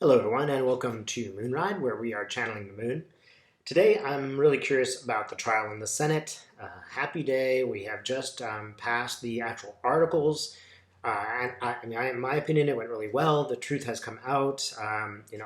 Hello everyone and welcome to Moonride, where we are channeling the moon. Today I'm really curious about the trial in the Senate. Happy day, we have just passed the actual articles. In my opinion, it went really well. The truth has come out.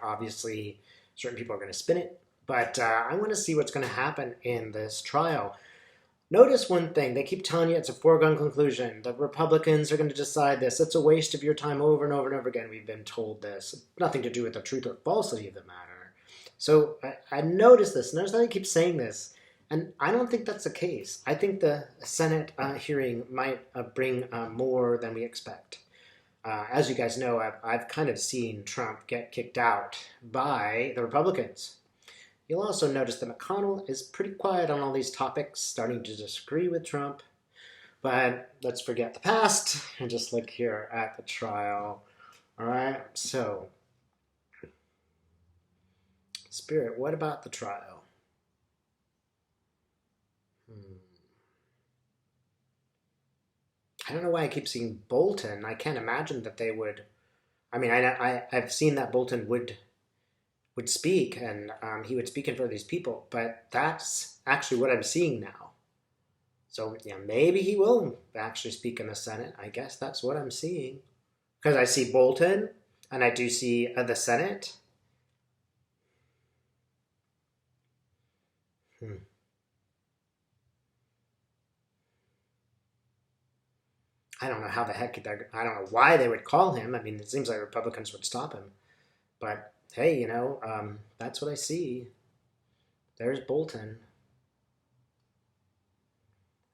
Obviously certain people are going to spin it, but I want to see what's going to happen in this trial. Notice one thing, they keep telling you it's a foregone conclusion. The Republicans are going to decide this. It's a waste of your time over and over and over again. We've been told this. Nothing to do with the truth or falsity of the matter. So I noticed this. Notice that they keep saying this. And I don't think that's the case. I think the Senate hearing might bring more than we expect. As you guys know, I've kind of seen Trump get kicked out by the Republicans. You'll also notice that McConnell is pretty quiet on all these topics, starting to disagree with Trump. But let's forget the past and just look here at the trial. All right, so, Spirit, what about the trial? I don't know why I keep seeing Bolton. I can't imagine that they would. I mean, I've seen that Bolton would speak, and he would speak in front of these people, but that's actually what I'm seeing now. So yeah, maybe he will actually speak in the Senate. I guess that's what I'm seeing, because I see Bolton and I do see the Senate. I don't know how the heck I don't know why they would call him. I mean, it seems like Republicans would stop him, but hey, that's what I see. There's Bolton.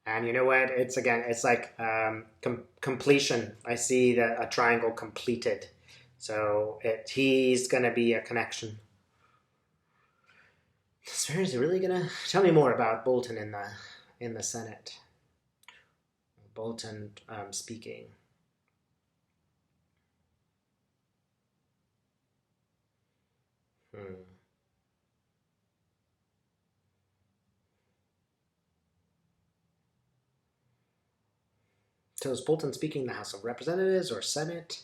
And you know what? It's like completion. I see a triangle completed. So he's going to be a connection. Is he really going to tell me more about Bolton in the Senate? Bolton speaking. So is Bolton speaking in the House of Representatives or Senate?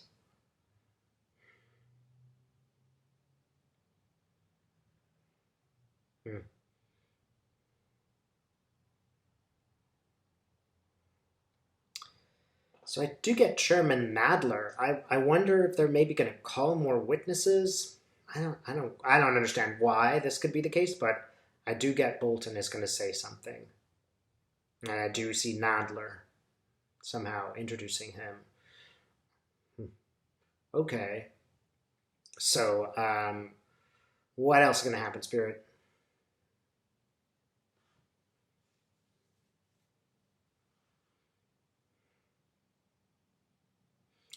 So I do get Chairman Nadler. I wonder if they're maybe going to call more witnesses. I don't understand why this could be the case, but I do get Bolton is going to say something, and I do see Nadler somehow introducing him. Okay, so what else is going to happen, Spirit?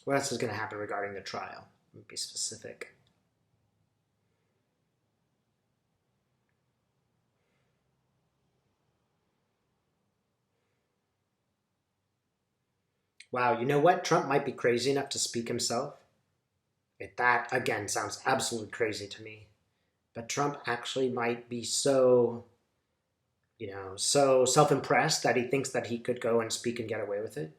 What else is going to happen regarding the trial? Be specific. Wow, you know what? Trump might be crazy enough to speak himself. That, again, sounds absolutely crazy to me. But Trump actually might be so, so self-impressed that he thinks that he could go and speak and get away with it.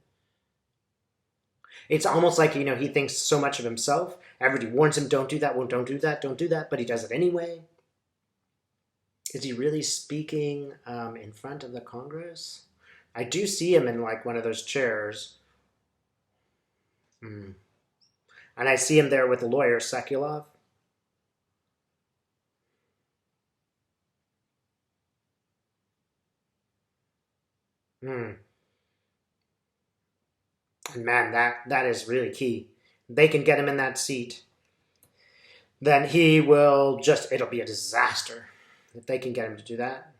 It's almost like, he thinks so much of himself. Everybody warns him, don't do that, well, don't do that, don't do that, but he does it anyway. Is he really speaking in front of the Congress? I do see him in like one of those chairs. And I see him there with the lawyer, Sekulov. And man, that is really key. They can get him in that seat, then it'll be a disaster if they can get him to do that.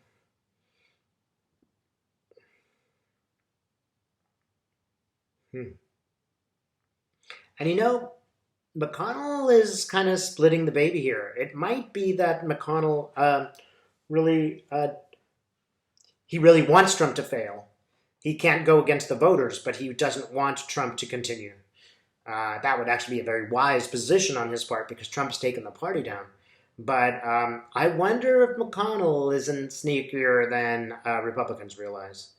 And McConnell is kind of splitting the baby here. It might be that McConnell he really wants Trump to fail. He can't go against the voters, but he doesn't want Trump to continue. That would actually be a very wise position on his part because Trump's taken the party down. But I wonder if McConnell isn't sneakier than Republicans realize.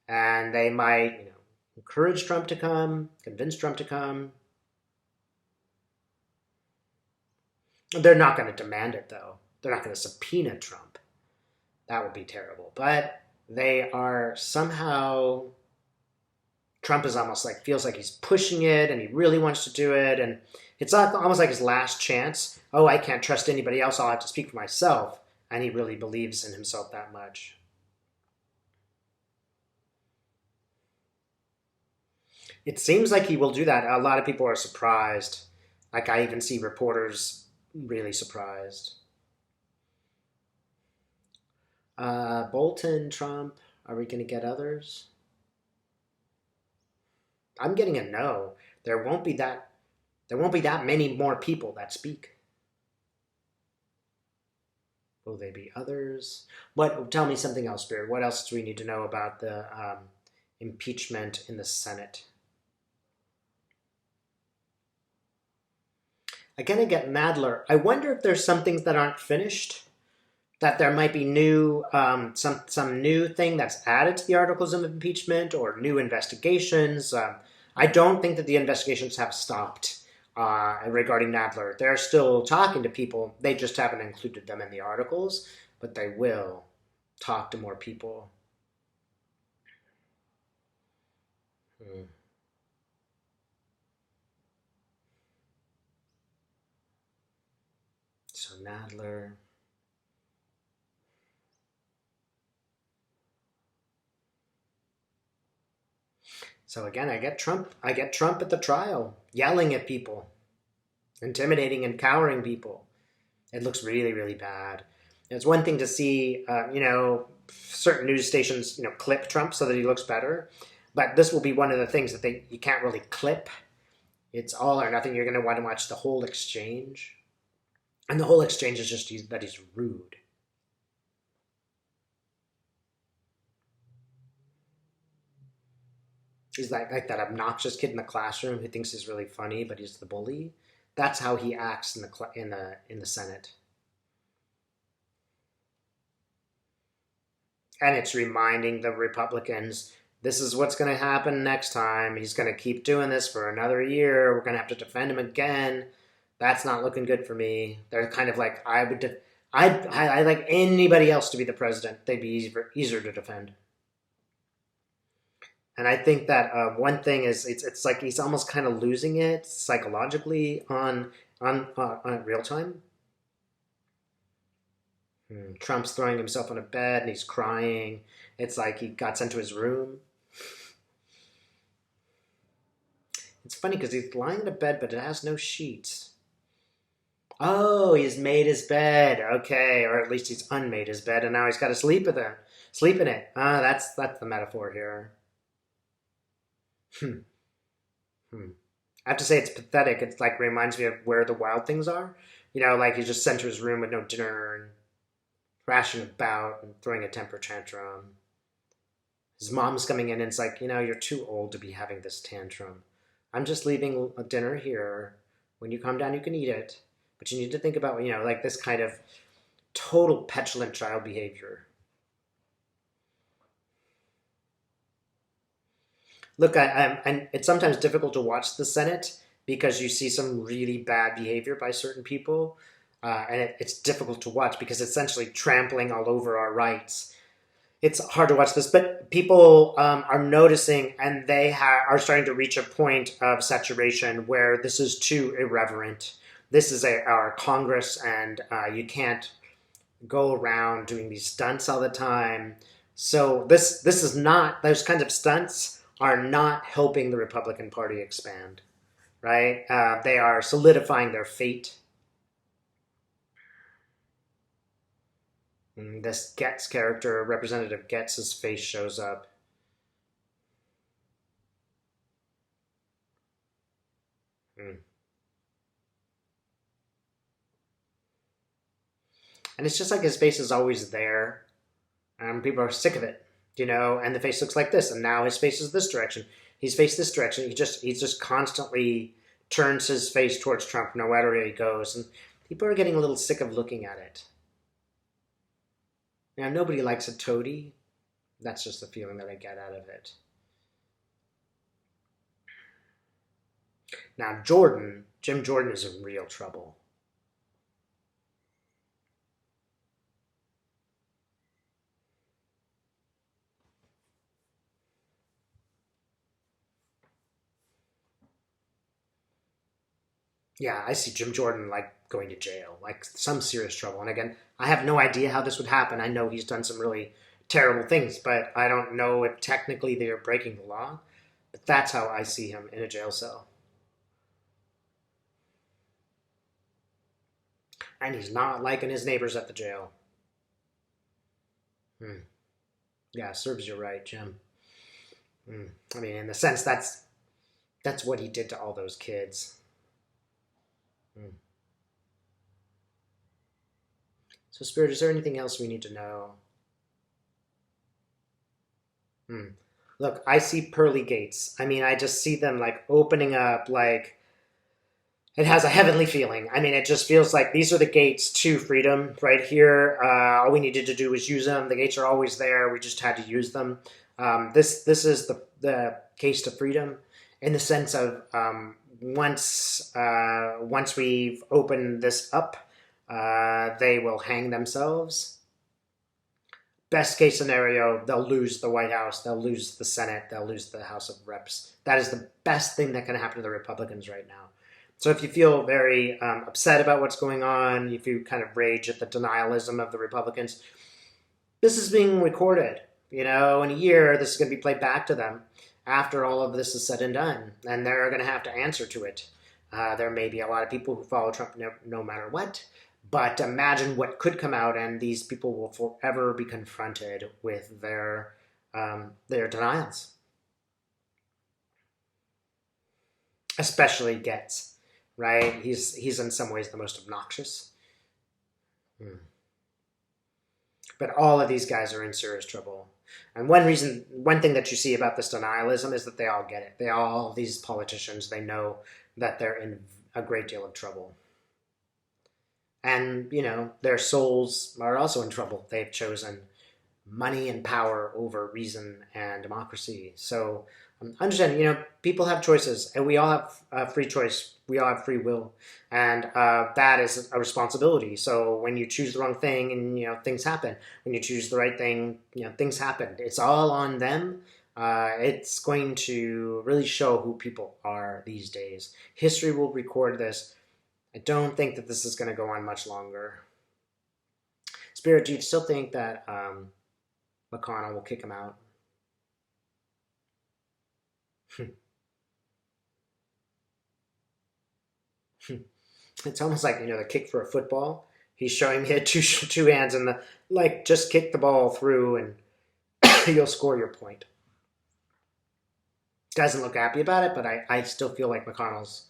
And they might, encourage Trump to come, convince Trump to come. They're not going to demand it, though. They're not going to subpoena Trump. That would be terrible. But they are somehow, Trump is almost like, feels like he's pushing it and he really wants to do it. And it's almost like his last chance. Oh, I can't trust anybody else. I'll have to speak for myself. And he really believes in himself that much. It seems like he will do that. A lot of people are surprised. Like I even see reporters really surprised. Bolton, Trump. Are we going to get others? I'm getting a no. There won't be that. There won't be that many more people that speak. Will there be others? What? Tell me something else, Spirit. What else do we need to know about the impeachment in the Senate? Again, I get Nadler. I wonder if there's some things that aren't finished. That there might be new some new thing that's added to the articles of impeachment or new investigations. I don't think that the investigations have stopped regarding Nadler. They're still talking to people. They just haven't included them in the articles, but they will talk to more people. Hmm. So Nadler. So again, I get Trump. I get Trump at the trial, yelling at people, intimidating and cowering people. It looks really, really bad. It's one thing to see, certain news stations, clip Trump so that he looks better, but this will be one of the things that you can't really clip. It's all or nothing. You're going to want to watch the whole exchange, and the whole exchange is just that he's rude. He's like that obnoxious kid in the classroom who thinks he's really funny, but he's the bully. That's how he acts in the Senate. And it's reminding the Republicans this is what's going to happen next time. He's going to keep doing this for another year. We're going to have to defend him again. That's not looking good for me. They're kind of like I like anybody else to be the president. They'd be easier to defend. And I think that one thing is it's like he's almost kind of losing it psychologically on real time. Trump's throwing himself on a bed and he's crying. It's like he got sent to his room. It's funny because he's lying in a bed, but it has no sheets. Oh, he's made his bed. Okay, or at least he's unmade his bed, and now he's got to sleep with it. Sleep in it. That's the metaphor here. Hmm. Hmm. I have to say it's pathetic. It's like reminds me of Where the Wild Things Are. Like he's just sent to his room with no dinner and thrashing about and throwing a temper tantrum. His mom's coming in and it's like, you're too old to be having this tantrum. I'm just leaving a dinner here. When you come down, you can eat it. But you need to think about, like this kind of total petulant child behavior. Look, and it's sometimes difficult to watch the Senate because you see some really bad behavior by certain people. And it's difficult to watch because it's essentially trampling all over our rights. It's hard to watch this, but people are noticing and they are starting to reach a point of saturation where this is too irreverent. This is our Congress, and you can't go around doing these stunts all the time. So this is not, those kinds of stunts are not helping the Republican Party expand, right? They are solidifying their fate. This Getz character, Representative Getz's face shows up. Mm. And it's just like his face is always there. And people are sick of it, and the face looks like this, and now his face is this direction. He's faced this direction. He just constantly turns his face towards Trump no matter where he goes. And people are getting a little sick of looking at it. Now, nobody likes a toady. That's just the feeling that I get out of it. Now, Jim Jordan is in real trouble. Yeah, I see Jim Jordan like going to jail, like some serious trouble. And again, I have no idea how this would happen. I know he's done some really terrible things, but I don't know if technically they are breaking the law. But that's how I see him in a jail cell. And he's not liking his neighbors at the jail. Hmm. Yeah, serves you right, Jim. Hmm. I mean, in the sense that's what he did to all those kids. Hmm. So, Spirit, is there anything else we need to know? Hmm. Look, I see pearly gates. I mean, I just see them like opening up, like it has a heavenly feeling. I mean, it just feels like these are the gates to freedom right here. All we needed to do was use them. The gates are always there. We just had to use them. This is the case to freedom in the sense of once we've opened this up, they will hang themselves. Best case scenario, they'll lose the White House, they'll lose the Senate, they'll lose the House of Reps. That is the best thing that can happen to the Republicans right now. So if you feel very upset about what's going on, if you kind of rage at the denialism of the Republicans, this is being recorded. In a year, this is going to be played back to them after all of this is said and done, and they're going to have to answer to it. There may be a lot of people who follow Trump no matter what, but imagine what could come out, and these people will forever be confronted with their denials, especially Getz, right? He's in some ways the most obnoxious. Hmm. But all of these guys are in serious trouble. And one thing that you see about this denialism is that they all get it. All these politicians, they know that they're in a great deal of trouble. And, their souls are also in trouble. They've chosen money and power over reason and democracy. So understand, people have choices, and we all have free choice. We all have free will, and that is a responsibility. So when you choose the wrong thing, and things happen. When you choose the right thing, things happen. It's all on them. It's going to really show who people are these days. History will record this. I don't think that this is going to go on much longer. Spirit, do you still think that McConnell will kick him out? It's almost like the kick for a football. He's showing me two hands and just kick the ball through and you'll score your point. Doesn't look happy about it, but I still feel like McConnell's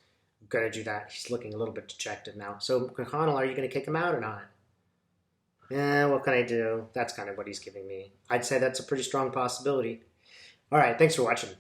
going to do that. He's looking a little bit dejected now. So McConnell, are you going to kick him out or not? What can I do? That's kind of what he's giving me. I'd say that's a pretty strong possibility. All right, thanks for watching.